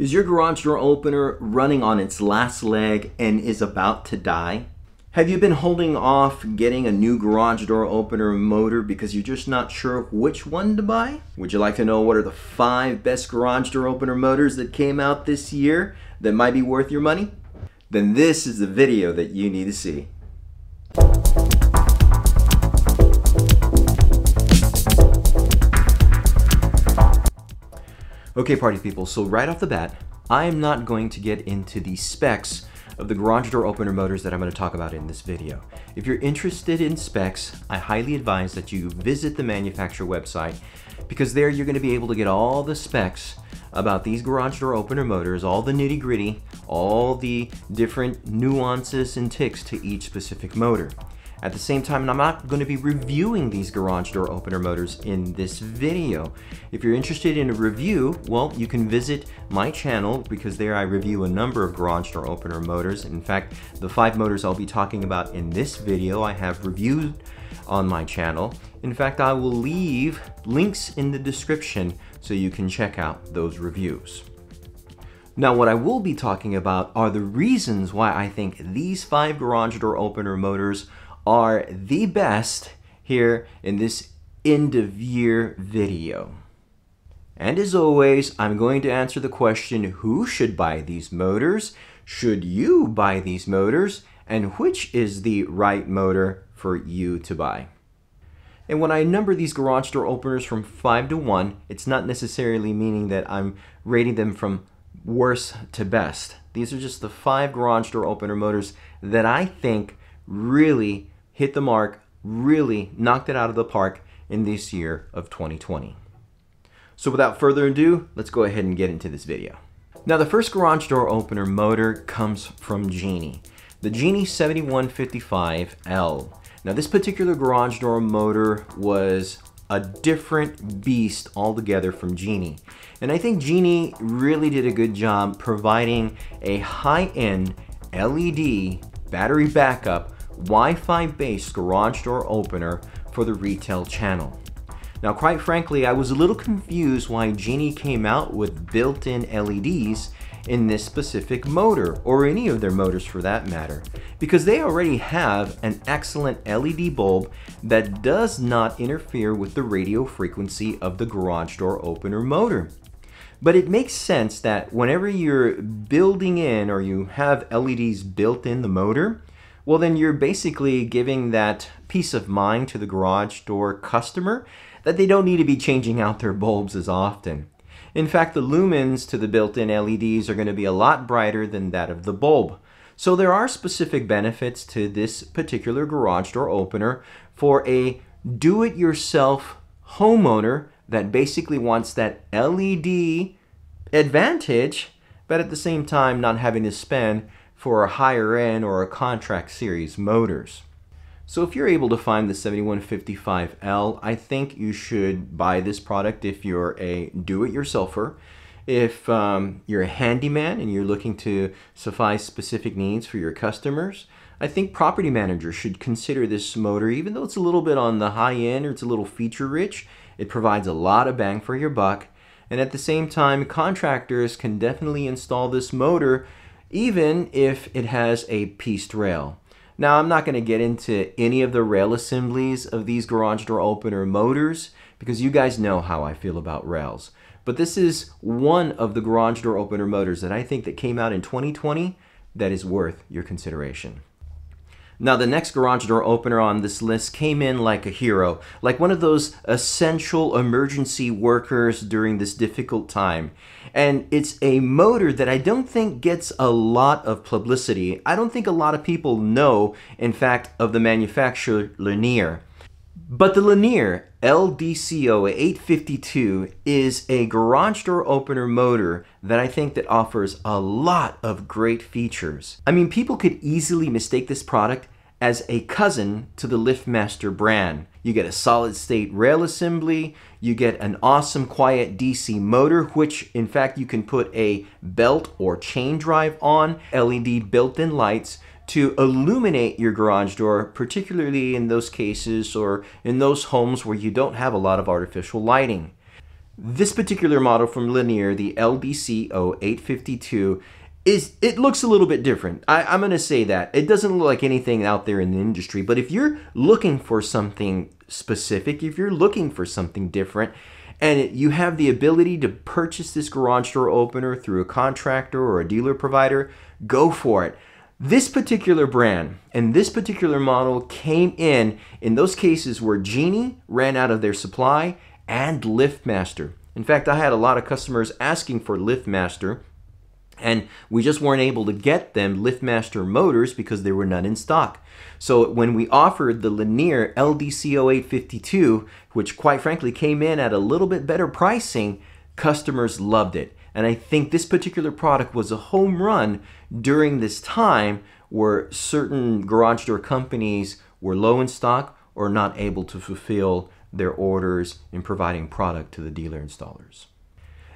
Is your garage door opener running on its last leg and is about to die? Have you been holding off getting a new garage door opener motor because you're just not sure which one to buy? Would you like to know what are the 5 best garage door opener motors that came out this year that might be worth your money? Then this is the video that you need to see. Okay, party people, so right off the bat, I am not going to get into the specs of the garage door opener motors that I'm going to talk about in this video. If you're interested in specs, I highly advise that you visit the manufacturer website, because there you're going to be able to get all the specs about these garage door opener motors, all the nitty-gritty, all the different nuances and ticks to each specific motor. At the same time, I'm not going to be reviewing these garage door opener motors in this video. If you're interested in a review, well, you can visit my channel, because there I review a number of garage door opener motors. In fact, the 5 motors I'll be talking about in this video I have reviewed on my channel. In fact, I will leave links in the description so you can check out those reviews. Now, what I will be talking about are the reasons why I think these 5 garage door opener motors are the best here in this end of year video. And as always, I'm going to answer the question, who should buy these motors? Should you buy these motors? And which is the right motor for you to buy? And when I number these garage door openers from 5 to 1, it's not necessarily meaning that I'm rating them from worst to best. These are just the 5 garage door opener motors that I think really hit the mark, really knocked it out of the park in this year of 2020. So without further ado, let's go ahead and get into this video. Now, the first garage door opener motor comes from Genie, the Genie 7155L. Now, this particular garage door motor was a different beast altogether from Genie. And I think Genie really did a good job providing a high-end LED battery backup Wi-Fi based garage door opener for the retail channel. Now, quite frankly, I was a little confused why Genie came out with built-in LEDs in this specific motor, or any of their motors for that matter, because they already have an excellent LED bulb that does not interfere with the radio frequency of the garage door opener motor. But it makes sense that whenever you're building in, or you have LEDs built in the motor, well, then you're basically giving that peace of mind to the garage door customer that they don't need to be changing out their bulbs as often. In fact, the lumens to the built-in LEDs are going to be a lot brighter than that of the bulb. So there are specific benefits to this particular garage door opener for a do-it-yourself homeowner that basically wants that LED advantage, but at the same time not having to spend for a higher end or a contract series motors. So if you're able to find the 7155L, I think you should buy this product if you're a do-it-yourselfer. If you're a handyman and you're looking to suffice specific needs for your customers, I think property managers should consider this motor. Even though it's a little bit on the high end, or it's a little feature rich, it provides a lot of bang for your buck. And at the same time, contractors can definitely install this motor even if it has a pieced rail. Now, I'm not going to get into any of the rail assemblies of these garage door opener motors, because you guys know how I feel about rails. But this is one of the garage door opener motors that I think that came out in 2020 that is worth your consideration. Now, the next garage door opener on this list came in like a hero, like one of those essential emergency workers during this difficult time. And it's a motor that I don't think gets a lot of publicity. I don't think a lot of people know, in fact, of the manufacturer Linear. But the Linear LDCO 852 is a garage door opener motor that I think that offers a lot of great features. I mean, people could easily mistake this product as a cousin to the LiftMaster brand. You get a solid state rail assembly, you get an awesome quiet DC motor, which in fact you can put a belt or chain drive on, LED built-in lights to illuminate your garage door, particularly in those cases or in those homes where you don't have a lot of artificial lighting. This particular model from Linear, the LDCO852, it looks a little bit different. I'm going to say that. It doesn't look like anything out there in the industry, but if you're looking for something specific, if you're looking for something different, and you have the ability to purchase this garage door opener through a contractor or a dealer provider, go for it. This particular brand and this particular model came in those cases where Genie ran out of their supply and LiftMaster. In fact, I had a lot of customers asking for LiftMaster, and we just weren't able to get them LiftMaster motors because there were none in stock. So when we offered the Linear LDCO852, which quite frankly came in at a little bit better pricing, customers loved it. And I think this particular product was a home run during this time where certain garage door companies were low in stock or not able to fulfill their orders in providing product to the dealer installers.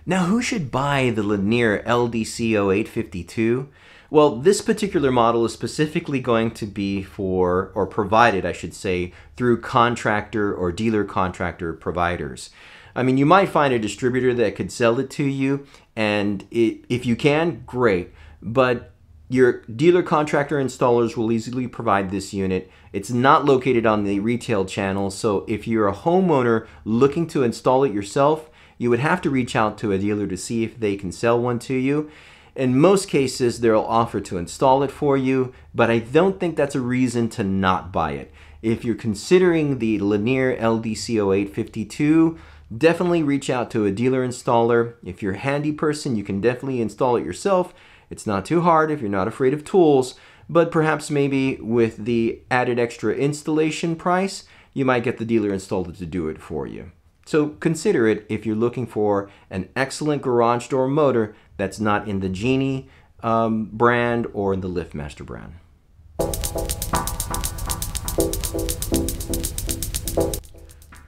Now, who should buy the Linear LDCO852? Well, this particular model is specifically going to be for, or provided, I should say, through contractor or dealer contractor providers. I mean, you might find a distributor that could sell it to you, and if you can, great. But your dealer contractor installers will easily provide this unit. It's not located on the retail channel, so if you're a homeowner looking to install it yourself, you would have to reach out to a dealer to see if they can sell one to you. In most cases, they'll offer to install it for you, but I don't think that's a reason to not buy it. If you're considering the Linear LDCO852, definitely reach out to a dealer installer. If you're a handy person, you can definitely install it yourself. It's not too hard if you're not afraid of tools, but perhaps maybe with the added extra installation price, you might get the dealer installer to do it for you. So consider it if you're looking for an excellent garage door motor that's not in the Genie brand or in the LiftMaster brand.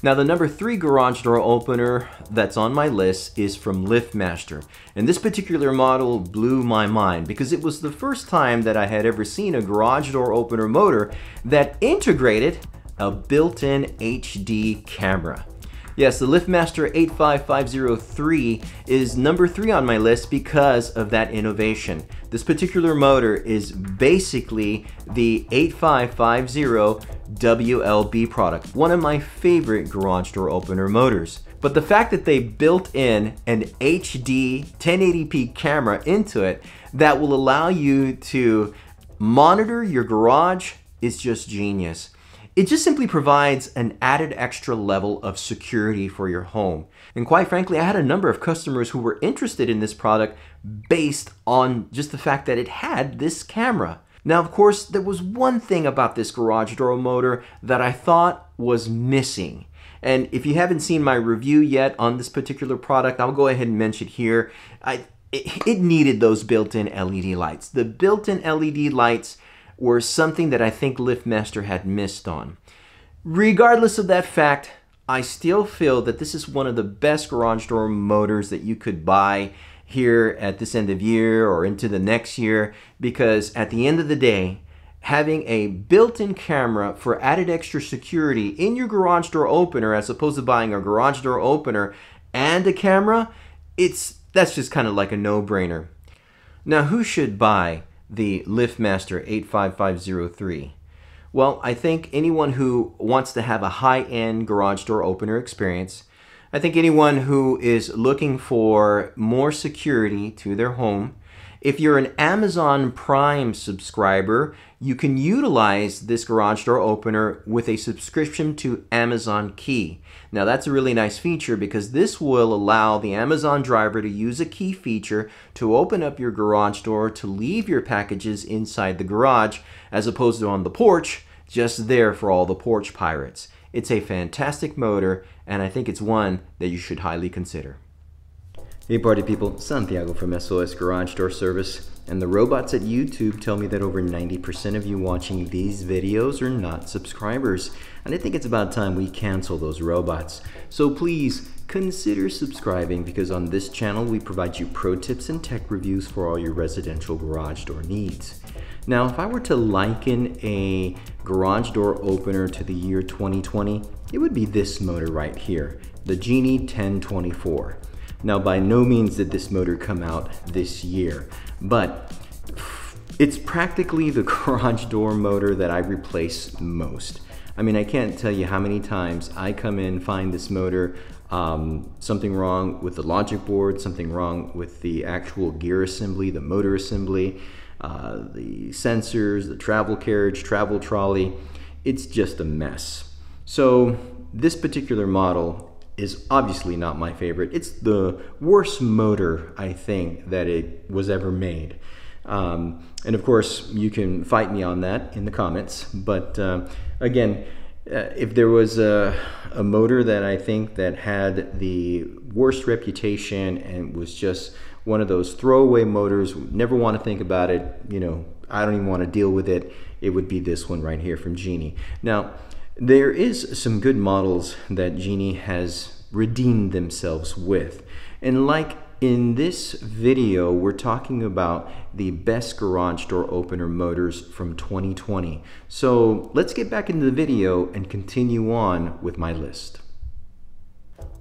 Now, the number 3 garage door opener that's on my list is from LiftMaster. And this particular model blew my mind because it was the first time that I had ever seen a garage door opener motor that integrated a built-in HD camera. Yes, the LiftMaster 85503 is number 3 on my list because of that innovation. This particular motor is basically the 8550 WLB product, one of my favorite garage door opener motors. But the fact that they built in an HD 1080p camera into it that will allow you to monitor your garage is just genius. It just simply provides an added extra level of security for your home. And quite frankly, I had a number of customers who were interested in this product based on just the fact that it had this camera. Now, of course, there was one thing about this garage door motor that I thought was missing. And if you haven't seen my review yet on this particular product, I'll go ahead and mention it here. It needed those built-in LED lights. The built-in LED lights were something that I think LiftMaster had missed on. Regardless of that fact, I still feel that this is one of the best garage door motors that you could buy here at this end of year or into the next year, because at the end of the day, having a built-in camera for added extra security in your garage door opener as opposed to buying a garage door opener and a camera, that's just kind of like a no-brainer. Now, who should buy the LiftMaster 85503? Well, I think anyone who wants to have a high-end garage door opener experience. I think anyone who is looking for more security to their home. If you're an Amazon Prime subscriber, you can utilize this garage door opener with a subscription to Amazon Key. Now, that's a really nice feature because this will allow the Amazon driver to use a key feature to open up your garage door to leave your packages inside the garage as opposed to on the porch, just there for all the porch pirates. It's a fantastic motor, and I think it's one that you should highly consider. Hey party people, Santiago from SOS Garage Door Service, and the robots at YouTube tell me that over 90% of you watching these videos are not subscribers, and I think it's about time we cancel those robots. So please consider subscribing, because on this channel we provide you pro tips and tech reviews for all your residential garage door needs. Now, if I were to liken a garage door opener to the year 2020, it would be this motor right here, the Genie 1024. Now, by no means did this motor come out this year, but it's practically the garage door motor that I replace most. I mean, I can't tell you how many times I come in, find this motor, something wrong with the logic board, something wrong with the actual gear assembly, the motor assembly, the sensors, the travel carriage, travel trolley. It's just a mess. So this particular model is obviously not my favorite. It's the worst motor, I think, that it was ever made. And of course, you can fight me on that in the comments. But again, if there was a motor that I think that had the worst reputation and was just one of those throwaway motors, never want to think about it, you know, I don't even want to deal with it, it would be this one right here from Genie. Now, there is some good models that Genie has redeemed themselves with. And like in this video, we're talking about the best garage door opener motors from 2020. So let's get back into the video and continue on with my list.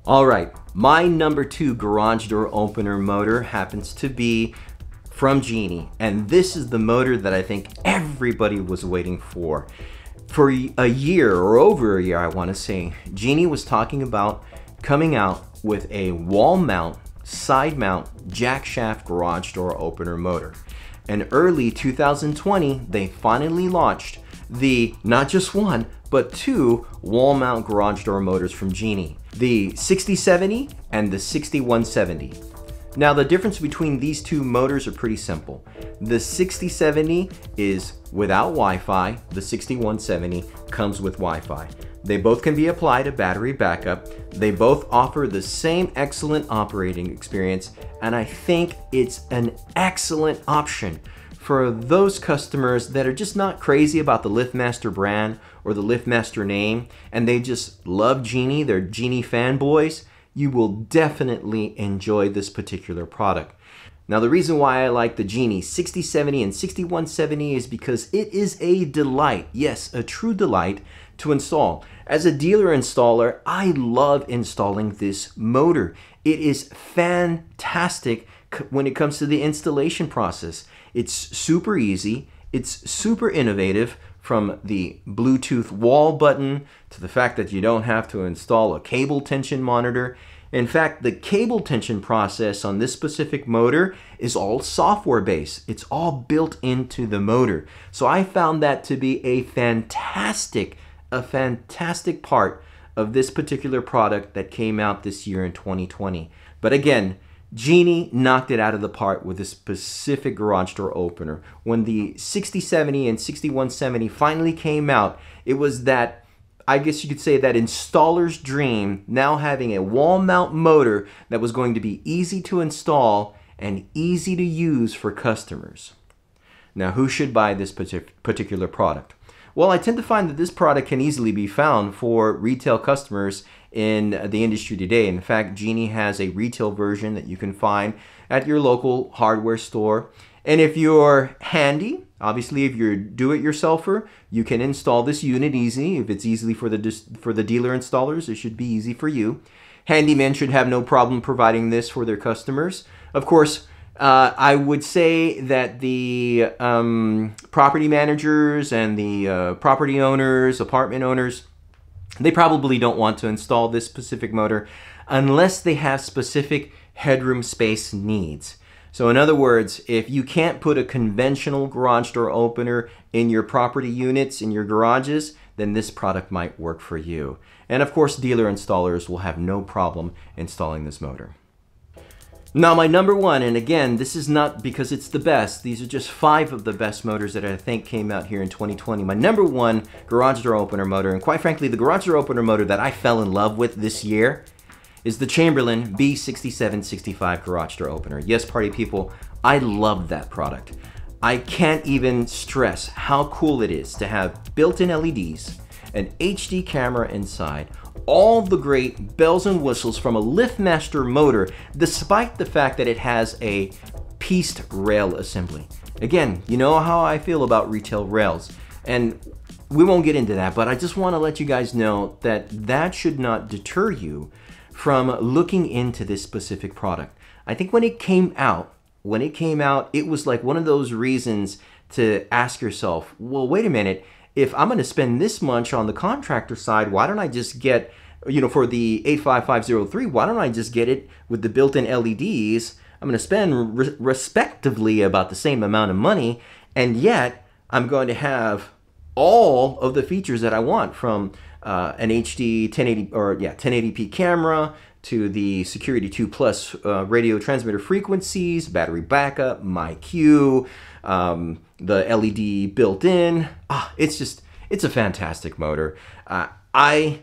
All right, my number 2 garage door opener motor happens to be from Genie, and this is the motor that I think everybody was waiting for. For a year, or over a year, I want to say, Genie was talking about coming out with a wall mount, side mount, jack shaft garage door opener motor. In early 2020, they finally launched the, not just one, but 2 wall mount garage door motors from Genie, the 6070 and the 6170. Now, the difference between these 2 motors are pretty simple. The 6070 is without Wi-Fi, the 6170 comes with Wi-Fi. They both can be applied to battery backup. They both offer the same excellent operating experience, and I think it's an excellent option for those customers that are just not crazy about the LiftMaster brand or the LiftMaster name, and they just love Genie, they're Genie fanboys. You will definitely enjoy this particular product. Now, the reason why I like the Genie 6070 and 6170 is because it is a delight, yes, a true delight to install. As a dealer installer, I love installing this motor. It is fantastic when it comes to the installation process. It's super easy, it's super innovative, from the Bluetooth wall button to the fact that you don't have to install a cable tension monitor. In fact, the cable tension process on this specific motor is all software based. It's all built into the motor. So I found that to be a fantastic part of this particular product that came out this year in 2020. But again, Genie knocked it out of the park with a specific garage door opener. When the 6070 and 6170 finally came out, it was that, I guess you could say, that installer's dream, now having a wall mount motor that was going to be easy to install and easy to use for customers. Now, who should buy this particular product? Well, I tend to find that this product can easily be found for retail customers in the industry today. In fact, Genie has a retail version that you can find at your local hardware store. And if you're handy, obviously if you're a do-it-yourselfer, you can install this unit easy. If it's easy for the dealer installers, it should be easy for you. Handymen should have no problem providing this for their customers. Of course, I would say that the property managers and the property owners, apartment owners, they probably don't want to install this specific motor unless they have specific headroom space needs. So in other words, if you can't put a conventional garage door opener in your property units, in your garages, then this product might work for you. And of course, dealer installers will have no problem installing this motor. Now, my number 1, and again, this is not because it's the best, these are just 5 of the best motors that I think came out here in 2020. My number 1 garage door opener motor, and quite frankly, the garage door opener motor that I fell in love with this year, is the Chamberlain B6765 garage door opener. Yes, party people, I love that product. I can't even stress how cool it is to have built-in LEDs, an HD camera inside, all the great bells and whistles from a LiftMaster motor, despite the fact that it has a pieced rail assembly. Again, you know how I feel about retail rails, and we won't get into that, but I just want to let you guys know that that should not deter you from looking into this specific product. I think when it came out, it was like one of those reasons to ask yourself, well, wait a minute, if I'm going to spend this much on the contractor side, why don't I just get, you know, for the 85503, why don't I just get it with the built-in LEDs? I'm going to spend respectively about the same amount of money, and yet I'm going to have all of the features that I want, from an HD 1080p camera to the Security 2 Plus radio transmitter frequencies, battery backup, MyQ, the LED built in. It's a fantastic motor. I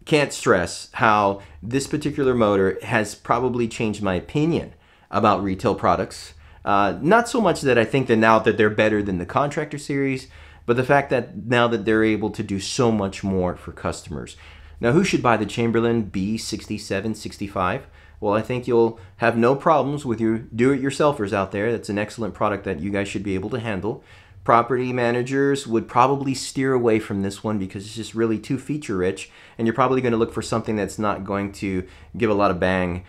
can't stress how this particular motor has probably changed my opinion about retail products. Not so much that I think that now that they're better than the contractor series, but the fact that now that they're able to do so much more for customers. Now, who should buy the Chamberlain B6765? Well, I think you'll have no problems with your do-it-yourselfers out there. That's an excellent product that you guys should be able to handle. Property managers would probably steer away from this one because it's just really too feature-rich, and you're probably going to look for something that's not going to give a lot of bang,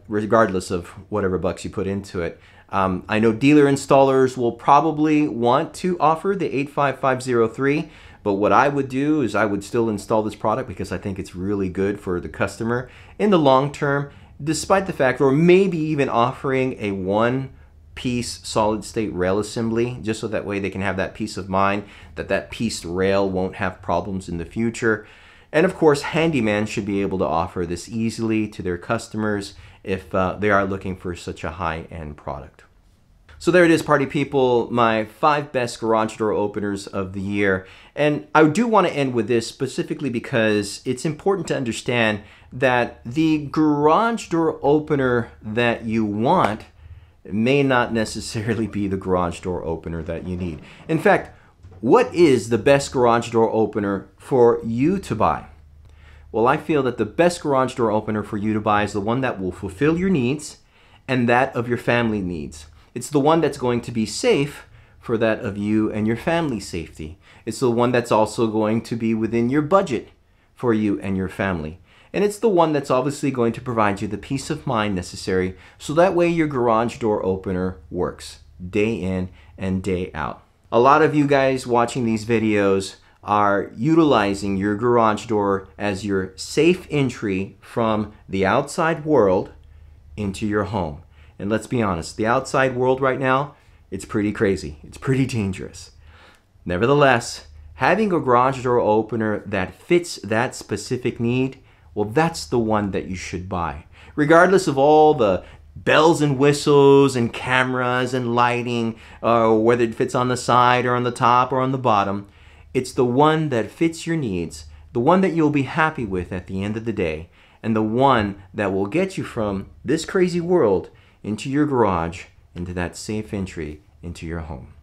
regardless of whatever bucks you put into it. I know dealer installers will probably want to offer the 85503, but what I would do is I would still install this product because I think it's really good for the customer in the long term, despite the fact, or maybe even offering a one-piece solid-state rail assembly, just so that way they can have that peace of mind that that pieced rail won't have problems in the future. And of course, handyman should be able to offer this easily to their customers if they are looking for such a high-end product. So there it is, party people, my 5 best garage door openers of the year. And I do want to end with this specifically because it's important to understand that the garage door opener that you want may not necessarily be the garage door opener that you need. In fact, what is the best garage door opener for you to buy? Well, I feel that the best garage door opener for you to buy is the one that will fulfill your needs and that of your family needs. It's the one that's going to be safe for that of you and your family's safety. It's the one that's also going to be within your budget for you and your family. And it's the one that's obviously going to provide you the peace of mind necessary so that way your garage door opener works day in and day out. A lot of you guys watching these videos are utilizing your garage door as your safe entry from the outside world into your home. And let's be honest, the outside world right now, it's pretty crazy. It's pretty dangerous. Nevertheless, having a garage door opener that fits that specific need, well, that's the one that you should buy. Regardless of all the bells and whistles and cameras and lighting, whether it fits on the side or on the top or on the bottom, it's the one that fits your needs, the one that you'll be happy with at the end of the day, and the one that will get you from this crazy world into your garage, into that safe entry into your home.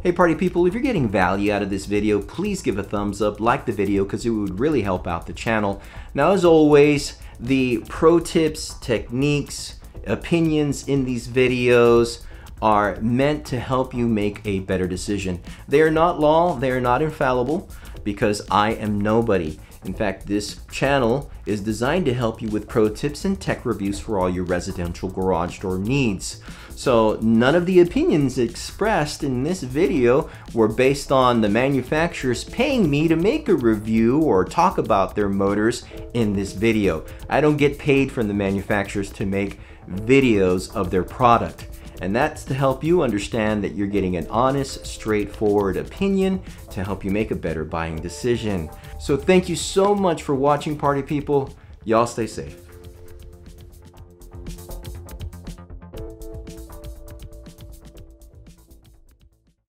Hey party people, if you're getting value out of this video, please give a thumbs up, like the video, because it would really help out the channel. Now, as always, the pro tips, techniques, opinions in these videos are meant to help you make a better decision. They are not law, they are not infallible, because I am nobody. In fact, this channel is designed to help you with pro tips and tech reviews for all your residential garage door needs. So none of the opinions expressed in this video were based on the manufacturers paying me to make a review or talk about their motors in this video. I don't get paid from the manufacturers to make videos of their product. And that's to help you understand that you're getting an honest, straightforward opinion to help you make a better buying decision. So thank you so much for watching, party people. Y'all stay safe.